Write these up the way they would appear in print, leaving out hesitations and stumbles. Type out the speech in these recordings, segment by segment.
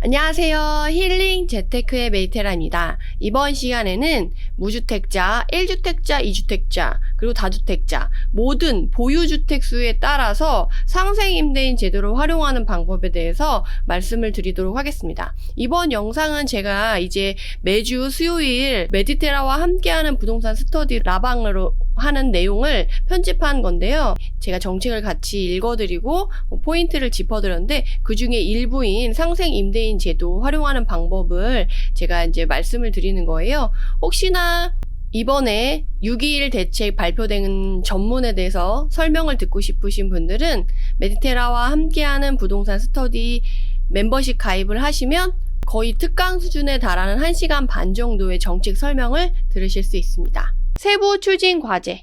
안녕하세요. 힐링 재테크의 메이테라입니다. 이번 시간에는 무주택자, 1주택자, 2주택자, 그리고 다주택자 모든 보유주택 수에 따라서 상생임대인 제도를 활용하는 방법에 대해서 말씀을 드리도록 하겠습니다. 이번 영상은 제가 이제 매주 수요일 메디테라와 함께하는 부동산 스터디 라방으로 하는 내용을 편집한 건데요. 제가 정책을 같이 읽어드리고 포인트를 짚어드렸는데 그 중에 일부인 상생임대인 제도 활용하는 방법을 제가 이제 말씀을 드리는 거예요. 혹시나 이번에 6.21 대책 발표된 전문에 대해서 설명을 듣고 싶으신 분들은 메디테라와 함께하는 부동산 스터디 멤버십 가입을 하시면 거의 특강 수준에 달하는 1시간 반 정도의 정책 설명을 들으실 수 있습니다. 세부 추진 과제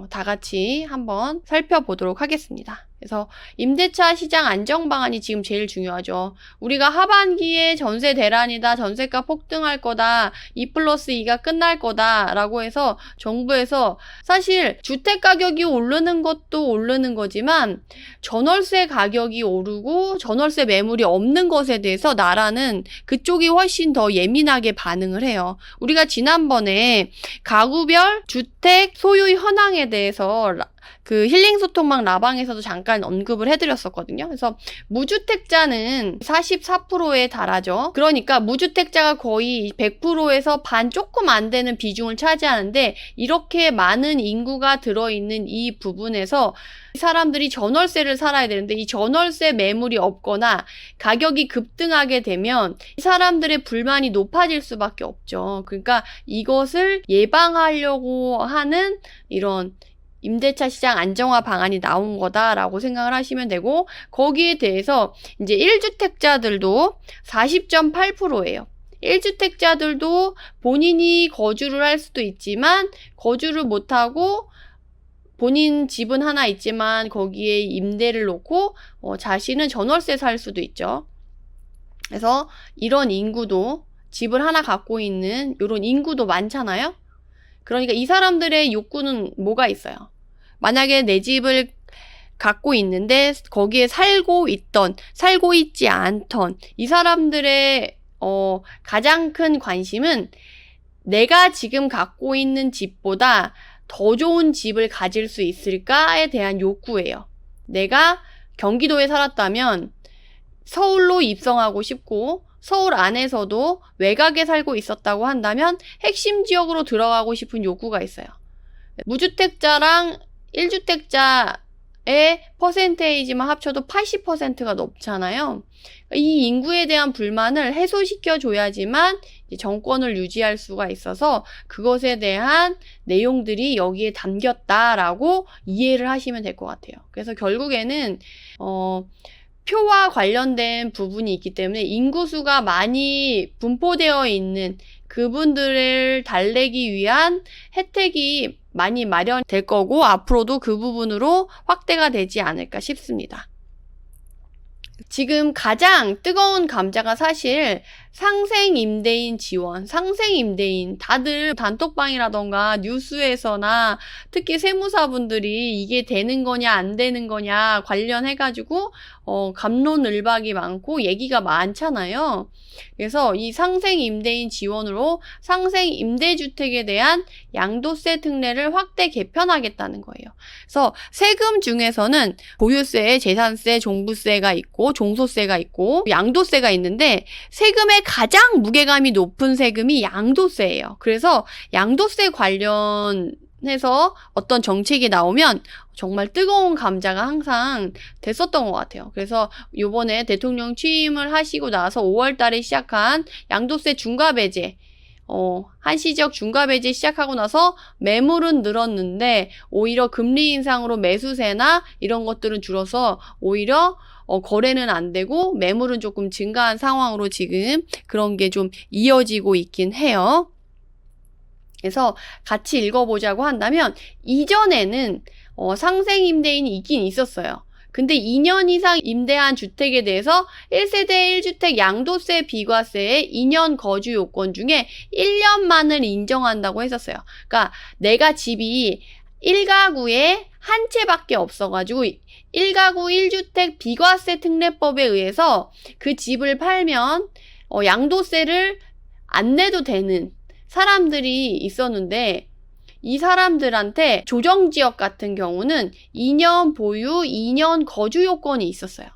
다 같이 한번 살펴보도록 하겠습니다. 그래서 임대차 시장 안정 방안이 지금 제일 중요하죠. 우리가 하반기에 전세 대란이다, 전세가 폭등할 거다, 2+2가 끝날 거다 라고 해서 정부에서 사실 주택 가격이 오르는 것도 오르는 거지만 전월세 가격이 오르고 전월세 매물이 없는 것에 대해서 나라는 그쪽이 훨씬 더 예민하게 반응을 해요. 우리가 지난번에 가구별 주택 소유 현황에 대해서 그 힐링 소통방 라방에서도 잠깐 언급을 해드렸었거든요. 그래서 무주택자는 44%에 달하죠. 그러니까 무주택자가 거의 100%에서 반 조금 안 되는 비중을 차지하는데 이렇게 많은 인구가 들어있는 이 부분에서 사람들이 전월세를 살아야 되는데 이 전월세 매물이 없거나 가격이 급등하게 되면 이 사람들의 불만이 높아질 수밖에 없죠. 그러니까 이것을 예방하려고 하는 이런 임대차 시장 안정화 방안이 나온 거다라고 생각을 하시면 되고, 거기에 대해서 이제 1주택자들도 40.8%예요. 1주택자들도 본인이 거주를 할 수도 있지만 거주를 못하고 본인 집은 하나 있지만 거기에 임대를 놓고 자신은 전월세 살 수도 있죠. 그래서 이런 인구도, 집을 하나 갖고 있는 이런 인구도 많잖아요. 그러니까 이 사람들의 욕구는 뭐가 있어요? 만약에 내 집을 갖고 있는데 거기에 살고 있지 않던 이 사람들의 가장 큰 관심은 내가 지금 갖고 있는 집보다 더 좋은 집을 가질 수 있을까에 대한 욕구예요. 내가 경기도에 살았다면 서울로 입성하고 싶고 서울 안에서도 외곽에 살고 있었다고 한다면 핵심 지역으로 들어가고 싶은 욕구가 있어요. 무주택자랑 1주택자의 퍼센테이지만 합쳐도 80%가 넘잖아요. 이 인구에 대한 불만을 해소시켜줘야지만 정권을 유지할 수가 있어서 그것에 대한 내용들이 여기에 담겼다라고 이해를 하시면 될 것 같아요. 그래서 결국에는 표와 관련된 부분이 있기 때문에 인구수가 많이 분포되어 있는 그분들을 달래기 위한 혜택이 많이 마련될 거고 앞으로도 그 부분으로 확대가 되지 않을까 싶습니다. 지금 가장 뜨거운 감자가 사실 상생임대인 지원, 상생임대인, 다들 단톡방이라던가 뉴스에서나 특히 세무사분들이 이게 되는 거냐 안 되는 거냐 관련해가지고 갑론을박이 많고 얘기가 많잖아요. 그래서 이 상생임대인 지원으로 상생임대주택에 대한 양도세 특례를 확대 개편하겠다는 거예요. 그래서 세금 중에서는 보유세, 재산세, 종부세가 있고 종소세가 있고 양도세가 있는데 세금의 가장 무게감이 높은 세금이 양도세예요. 그래서 양도세 관련해서 어떤 정책이 나오면 정말 뜨거운 감자가 항상 됐었던 것 같아요. 그래서 요번에 대통령 취임을 하시고 나서 5월 달에 시작한 양도세 중과배제, 한시적 중과배제 시작하고 나서 매물은 늘었는데 오히려 금리 인상으로 매수세나 이런 것들은 줄어서 오히려 거래는 안 되고 매물은 조금 증가한 상황으로 지금 그런 게 좀 이어지고 있긴 해요. 그래서 같이 읽어보자고 한다면 이전에는 상생임대인이 있긴 있었어요. 근데 2년 이상 임대한 주택에 대해서 1세대 1주택 양도세 비과세의 2년 거주 요건 중에 1년만을 인정한다고 했었어요. 그러니까 내가 집이 1가구에 한 채밖에 없어가지고 1가구 1주택 비과세 특례법에 의해서 그 집을 팔면 양도세를 안 내도 되는 사람들이 있었는데, 이 사람들한테 조정지역 같은 경우는 2년 보유, 2년 거주 요건이 있었어요.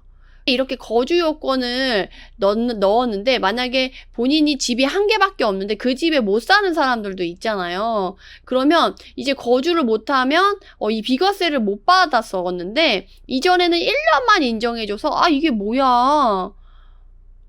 이렇게 거주 요건을 넣었는데, 만약에 본인이 집이 한 개밖에 없는데 그 집에 못 사는 사람들도 있잖아요. 그러면 이제 거주를 못하면 이 비과세를 못 받았었는데, 이전에는 1년만 인정해줘서 이게 뭐야,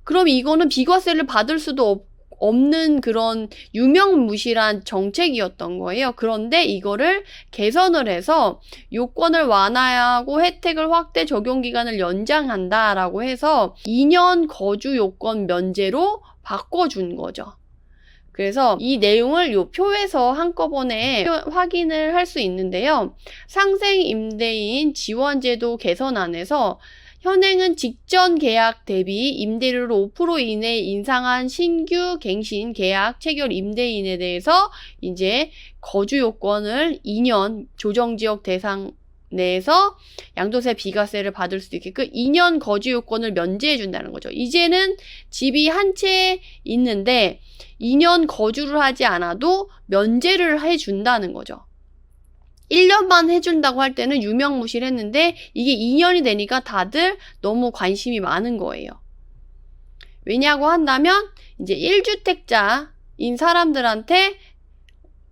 그럼 이거는 비과세를 받을 수도 없는 그런 유명무실한 정책이었던 거예요. 그런데 이거를 개선을 해서 요건을 완화하고 혜택을 확대, 적용기간을 연장한다라고 해서 2년 거주 요건 면제로 바꿔준 거죠. 그래서 이 내용을 요 표에서 한꺼번에 확인을 할 수 있는데요. 상생임대인 지원제도 개선안에서 현행은 직전 계약 대비 임대료를 5% 이내 인상한 신규 갱신 계약 체결 임대인에 대해서 이제 거주 요건을 2년 조정지역 대상 내에서 양도세 비과세를 받을 수 있게끔 2년 거주 요건을 면제해 준다는 거죠. 이제는 집이 한 채 있는데 2년 거주를 하지 않아도 면제를 해 준다는 거죠. 1년만 해준다고 할 때는 유명무실했는데 이게 2년이 되니까 다들 너무 관심이 많은 거예요. 왜냐고 한다면 이제 1주택자인 사람들한테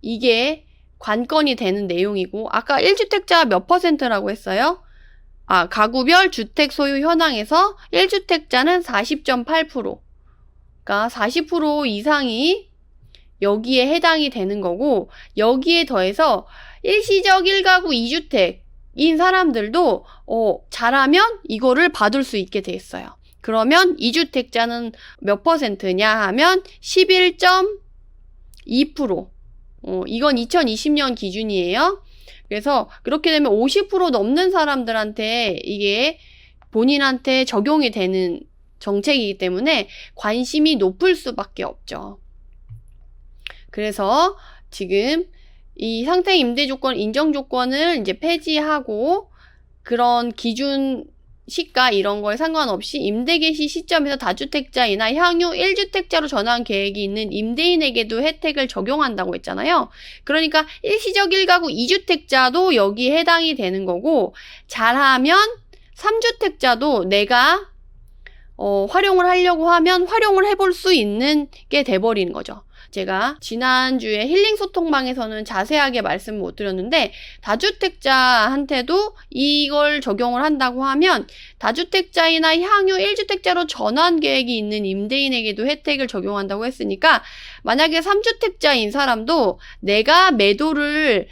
이게 관건이 되는 내용이고, 아까 1주택자 몇 %라고 했어요? 가구별 주택 소유 현황에서 1주택자는 40.8%. 그러니까 40% 이상이 여기에 해당이 되는 거고, 여기에 더해서 일시적 1가구 2주택인 사람들도 잘하면 이거를 받을 수 있게 돼 있어요. 그러면 2주택자는 몇 %냐 하면 11.2%. 이건 2020년 기준이에요. 그래서 그렇게 되면 50% 넘는 사람들한테 이게 본인한테 적용이 되는 정책이기 때문에 관심이 높을 수밖에 없죠. 그래서 지금 이 상생 임대 조건 인정 조건을 이제 폐지하고, 그런 기준 시가 이런 걸 상관없이 임대 개시 시점에서 다주택자이나 향후 1주택자로 전환 계획이 있는 임대인에게도 혜택을 적용한다고 했잖아요. 그러니까 일시적 1가구 2주택자도 여기에 해당이 되는 거고, 잘하면 3주택자도 내가 활용을 하려고 하면 활용을 해볼 수 있는 게 돼버리는 거죠. 제가 지난주에 힐링 소통방에서는 자세하게 말씀 못 드렸는데, 다주택자한테도 이걸 적용을 한다고 하면 다주택자이나 향후 1주택자로 전환 계획이 있는 임대인에게도 혜택을 적용한다고 했으니까, 만약에 3주택자인 사람도 내가 매도를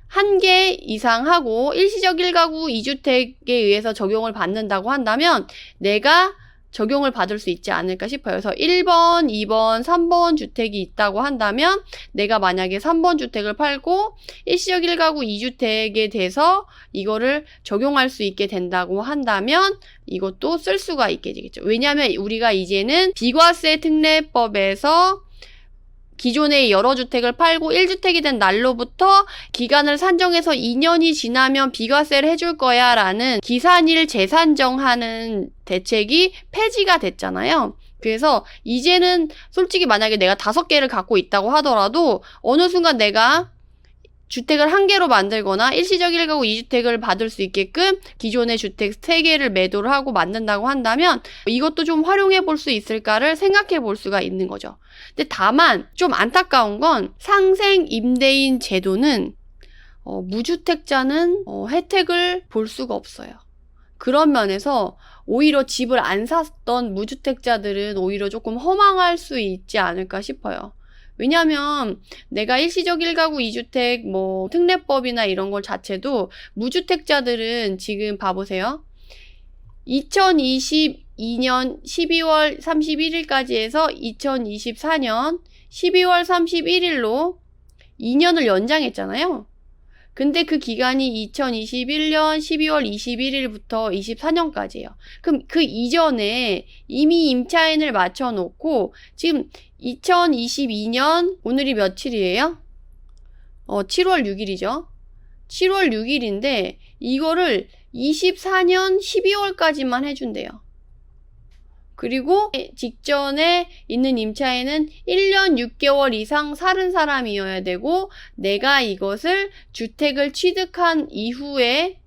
한 개 이상 하고 일시적 1가구 2주택에 의해서 적용을 받는다고 한다면 내가 적용을 받을 수 있지 않을까 싶어요. 그래서 1번, 2번, 3번 주택이 있다고 한다면 내가 만약에 3번 주택을 팔고 일시적 1가구 2주택에 대해서 이거를 적용할 수 있게 된다고 한다면 이것도 쓸 수가 있게 되겠죠. 왜냐하면 우리가 이제는 비과세 특례법에서 기존의 여러 주택을 팔고 1주택이 된 날로부터 기간을 산정해서 2년이 지나면 비과세를 해줄 거야 라는 기산일 재산정하는 대책이 폐지가 됐잖아요. 그래서 이제는 솔직히 만약에 내가 5개를 갖고 있다고 하더라도 어느 순간 내가 주택을 한 개로 만들거나 일시적 1가구 2주택을 받을 수 있게끔 기존의 주택 3개를 매도를 하고 만든다고 한다면 이것도 좀 활용해 볼 수 있을까를 생각해 볼 수가 있는 거죠. 근데 다만 좀 안타까운 건 상생 임대인 제도는 무주택자는 혜택을 볼 수가 없어요. 그런 면에서 오히려 집을 안 샀던 무주택자들은 오히려 조금 허망할 수 있지 않을까 싶어요. 왜냐하면 내가 일시적 1가구 2주택 특례법이나 이런 걸 자체도 무주택자들은 지금 봐보세요. 2022년 12월 31일까지 해서 2024년 12월 31일로 2년을 연장했잖아요. 근데 그 기간이 2021년 12월 21일부터 24년까지예요. 그럼 그 이전에 이미 임차인을 맞춰놓고 지금 2022년 오늘이 며칠이에요? 7월 6일이죠. 7월 6일인데 이거를 24년 12월까지만 해준대요. 그리고 직전에 있는 임차인은 1년 6개월 이상 살은 사람이어야 되고 내가 이것을 주택을 취득한 이후에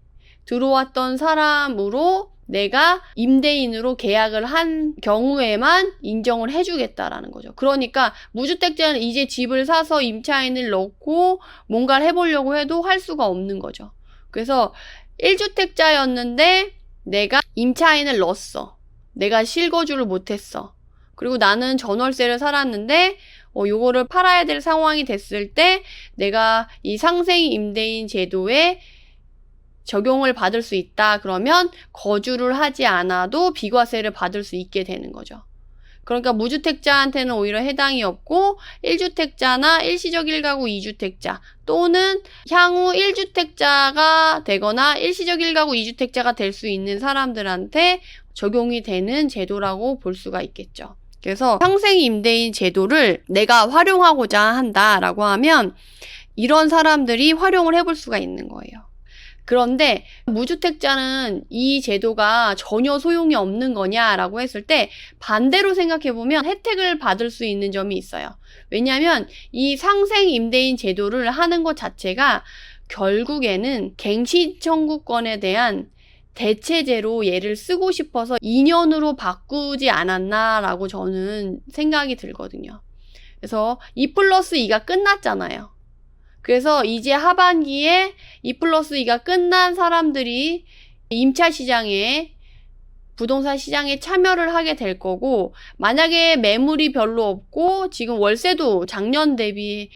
들어왔던 사람으로 내가 임대인으로 계약을 한 경우에만 인정을 해주겠다라는 거죠. 그러니까 무주택자는 이제 집을 사서 임차인을 넣고 뭔가를 해보려고 해도 할 수가 없는 거죠. 그래서 1주택자였는데 내가 임차인을 넣었어. 내가 실거주를 못했어. 그리고 나는 전월세를 살았는데 요거를 팔아야 될 상황이 됐을 때 내가 이 상생 임대인 제도에 적용을 받을 수 있다. 그러면 거주를 하지 않아도 비과세를 받을 수 있게 되는 거죠. 그러니까 무주택자한테는 오히려 해당이 없고 1주택자나 일시적 1가구 2주택자 또는 향후 1주택자가 되거나 일시적 1가구 2주택자가 될 수 있는 사람들한테 적용이 되는 제도라고 볼 수가 있겠죠. 그래서 상생 임대인 제도를 내가 활용하고자 한다라고 하면 이런 사람들이 활용을 해볼 수가 있는 거예요. 그런데 무주택자는 이 제도가 전혀 소용이 없는 거냐라고 했을 때 반대로 생각해보면 혜택을 받을 수 있는 점이 있어요. 왜냐하면 이 상생 임대인 제도를 하는 것 자체가 결국에는 갱신 청구권에 대한 대체제로 얘를 쓰고 싶어서 2년으로 바꾸지 않았나라고 저는 생각이 들거든요. 그래서 2+2가 끝났잖아요. 그래서 이제 하반기에 2+2가 끝난 사람들이 임차 시장에 부동산 시장에 참여를 하게 될 거고 만약에 매물이 별로 없고 지금 월세도 작년 대비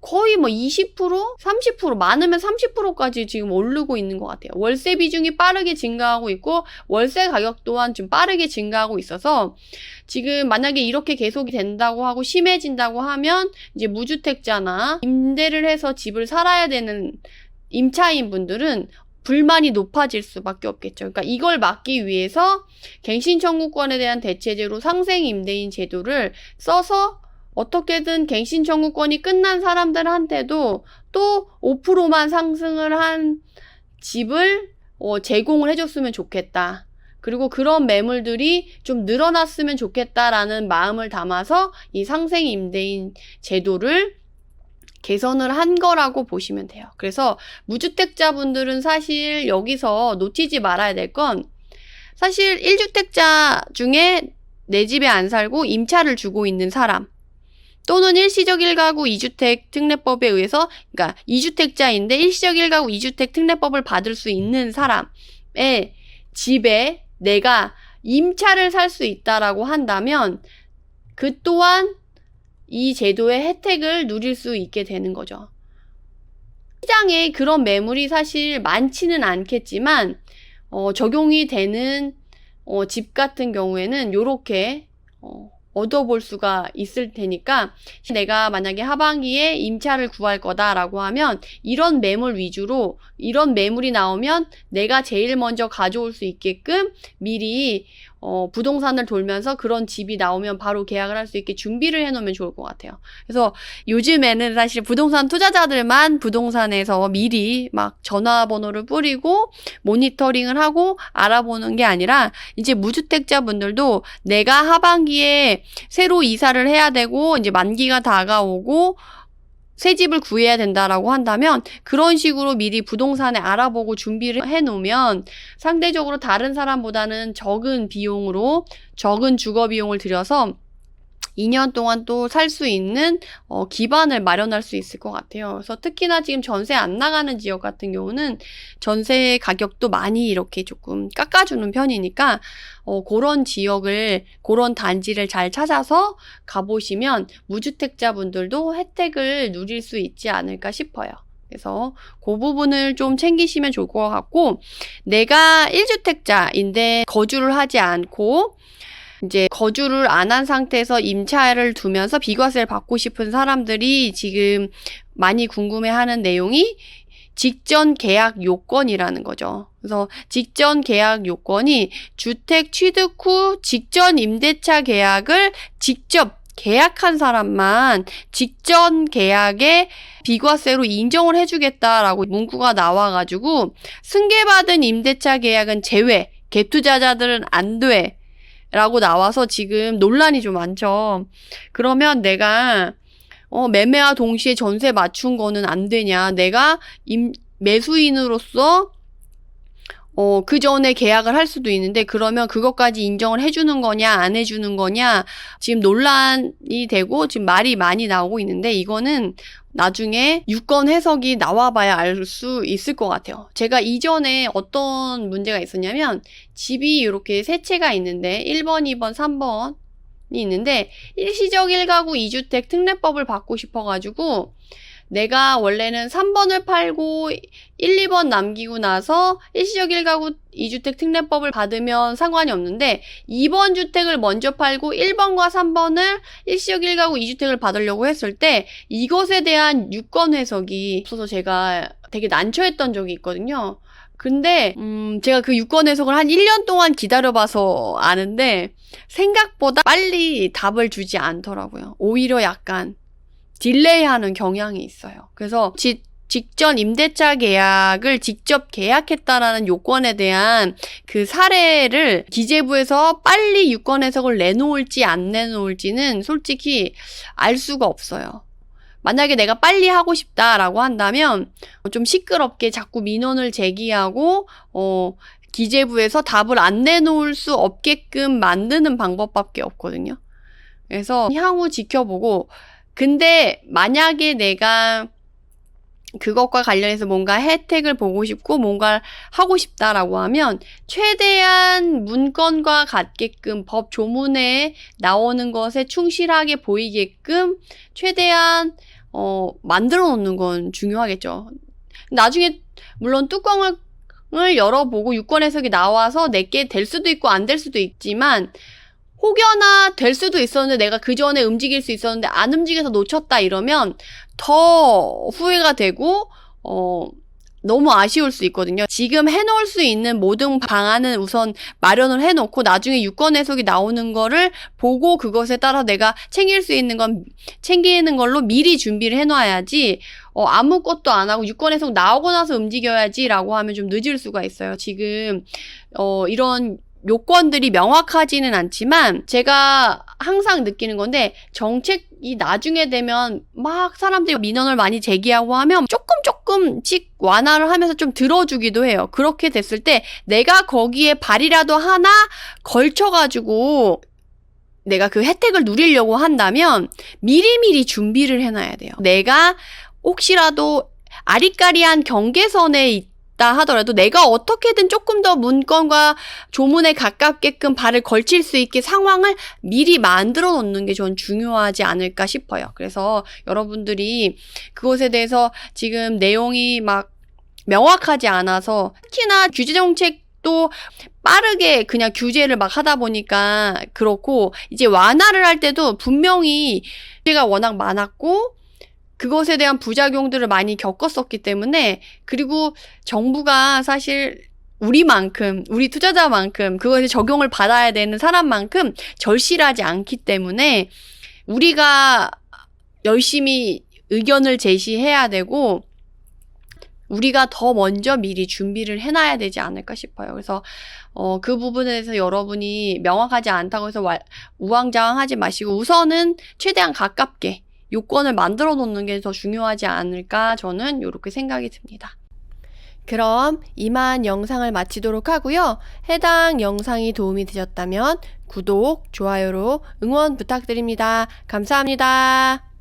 거의 뭐 20%? 30%? 많으면 30%까지 지금 오르고 있는 것 같아요. 월세 비중이 빠르게 증가하고 있고 월세 가격 또한 좀 빠르게 증가하고 있어서 지금 만약에 이렇게 계속이 된다고 하고 심해진다고 하면 이제 무주택자나 임대를 해서 집을 살아야 되는 임차인 분들은 불만이 높아질 수밖에 없겠죠. 그러니까 이걸 막기 위해서 갱신 청구권에 대한 대체제로 상생 임대인 제도를 써서 어떻게든 갱신 청구권이 끝난 사람들한테도 또 5%만 상승을 한 집을 제공을 해줬으면 좋겠다. 그리고 그런 매물들이 좀 늘어났으면 좋겠다라는 마음을 담아서 이 상생 임대인 제도를 개선을 한 거라고 보시면 돼요. 그래서 무주택자분들은 사실 여기서 놓치지 말아야 될 건 사실 1주택자 중에 내 집에 안 살고 임차를 주고 있는 사람 또는 일시적 1가구 2주택 특례법에 의해서 그러니까 2주택자인데 일시적 1가구 2주택 특례법을 받을 수 있는 사람의 집에 내가 임차를 살 수 있다라고 한다면 그 또한 이 제도의 혜택을 누릴 수 있게 되는 거죠. 시장에 그런 매물이 사실 많지는 않겠지만 적용이 되는 집 같은 경우에는 요렇게 얻어볼 수가 있을 테니까 내가 만약에 하반기에 임차를 구할 거다라고 하면 이런 매물 위주로 이런 매물이 나오면 내가 제일 먼저 가져올 수 있게끔 미리 부동산을 돌면서 그런 집이 나오면 바로 계약을 할 수 있게 준비를 해놓으면 좋을 것 같아요. 그래서 요즘에는 사실 부동산 투자자들만 부동산에서 미리 막 전화번호를 뿌리고 모니터링을 하고 알아보는 게 아니라 이제 무주택자분들도 내가 하반기에 새로 이사를 해야 되고 이제 만기가 다가오고 새 집을 구해야 된다라고 한다면 그런 식으로 미리 부동산에 알아보고 준비를 해놓으면 상대적으로 다른 사람보다는 적은 비용으로 적은 주거 비용을 들여서 2년 동안 또 살 수 있는 기반을 마련할 수 있을 것 같아요. 그래서 특히나 지금 전세 안 나가는 지역 같은 경우는 전세 가격도 많이 이렇게 조금 깎아주는 편이니까 그런 지역을 그런 단지를 잘 찾아서 가보시면 무주택자분들도 혜택을 누릴 수 있지 않을까 싶어요. 그래서 그 부분을 좀 챙기시면 좋을 것 같고 내가 1주택자인데 거주를 하지 않고 이제 거주를 안 한 상태에서 임차를 두면서 비과세를 받고 싶은 사람들이 지금 많이 궁금해하는 내용이 직전 계약 요건이라는 거죠. 그래서 직전 계약 요건이 주택 취득 후 직전 임대차 계약을 직접 계약한 사람만 직전 계약에 비과세로 인정을 해주겠다라고 문구가 나와가지고 승계받은 임대차 계약은 제외, 갭투자자들은 안 돼. 라고 나와서 지금 논란이 좀 많죠. 그러면 내가 매매와 동시에 전세 맞춘 거는 안 되냐. 내가 매수인으로서 그 전에 계약을 할 수도 있는데 그러면 그것까지 인정을 해주는 거냐 안 해주는 거냐 지금 논란이 되고 지금 말이 많이 나오고 있는데 이거는 나중에 유권 해석이 나와봐야 알 수 있을 것 같아요. 제가 이전에 어떤 문제가 있었냐면 집이 이렇게 세 채가 있는데 1번, 2번, 3번이 있는데 일시적 1가구 2주택 특례법을 받고 싶어가지고 내가 원래는 3번을 팔고 1, 2번 남기고 나서 일시적 1가구 2주택 특례법을 받으면 상관이 없는데 2번 주택을 먼저 팔고 1번과 3번을 일시적 1가구 2주택을 받으려고 했을 때 이것에 대한 유권 해석이 없어서 제가 되게 난처했던 적이 있거든요. 근데 제가 그 유권 해석을 한 1년 동안 기다려봐서 아는데 생각보다 빨리 답을 주지 않더라고요. 오히려 약간 딜레이하는 경향이 있어요. 그래서 직전 임대차 계약을 직접 계약했다라는 요건에 대한 그 사례를 기재부에서 빨리 유권 해석을 내놓을지 안 내놓을지는 솔직히 알 수가 없어요. 만약에 내가 빨리 하고 싶다라고 한다면 좀 시끄럽게 자꾸 민원을 제기하고 기재부에서 답을 안 내놓을 수 없게끔 만드는 방법밖에 없거든요. 그래서 향후 지켜보고 근데 만약에 내가 그것과 관련해서 뭔가 혜택을 보고 싶고 뭔가 하고 싶다라고 하면 최대한 문건과 같게끔 법 조문에 나오는 것에 충실하게 보이게끔 최대한 만들어 놓는 건 중요하겠죠. 나중에 물론 뚜껑을 열어보고 유권 해석이 나와서 내게 될 수도 있고 안 될 수도 있지만 혹여나 될 수도 있었는데 내가 그 전에 움직일 수 있었는데 안 움직여서 놓쳤다 이러면 더 후회가 되고 너무 아쉬울 수 있거든요. 지금 해놓을 수 있는 모든 방안은 우선 마련을 해놓고 나중에 유권 해석이 나오는 거를 보고 그것에 따라 내가 챙길 수 있는 건 챙기는 걸로 미리 준비를 해놔야지 아무것도 안 하고 유권 해석 나오고 나서 움직여야지 라고 하면 좀 늦을 수가 있어요. 지금 이런 요건들이 명확하지는 않지만 제가 항상 느끼는 건데 정책이 나중에 되면 막 사람들이 민원을 많이 제기하고 하면 조금씩 완화를 하면서 좀 들어주기도 해요. 그렇게 됐을 때 내가 거기에 발이라도 하나 걸쳐가지고 내가 그 혜택을 누리려고 한다면 미리미리 준비를 해놔야 돼요. 내가 혹시라도 아리까리한 경계선에 하더라도 내가 어떻게든 조금 더 문건과 조문에 가깝게끔 발을 걸칠 수 있게 상황을 미리 만들어 놓는 게 전 중요하지 않을까 싶어요. 그래서 여러분들이 그것에 대해서 지금 내용이 막 명확하지 않아서 특히나 규제정책도 빠르게 그냥 규제를 막 하다 보니까 그렇고 이제 완화를 할 때도 분명히 규제가 워낙 많았고 그것에 대한 부작용들을 많이 겪었었기 때문에 그리고 정부가 사실 우리 투자자만큼 그것에 적용을 받아야 되는 사람만큼 절실하지 않기 때문에 우리가 열심히 의견을 제시해야 되고 우리가 더 먼저 미리 준비를 해놔야 되지 않을까 싶어요. 그래서 그 부분에 대해서 여러분이 명확하지 않다고 해서 우왕좌왕하지 마시고 우선은 최대한 가깝게 요건을 만들어 놓는 게 더 중요하지 않을까 저는 이렇게 생각이 듭니다. 그럼 이만 영상을 마치도록 하고요. 해당 영상이 도움이 되셨다면 구독, 좋아요로 응원 부탁드립니다. 감사합니다.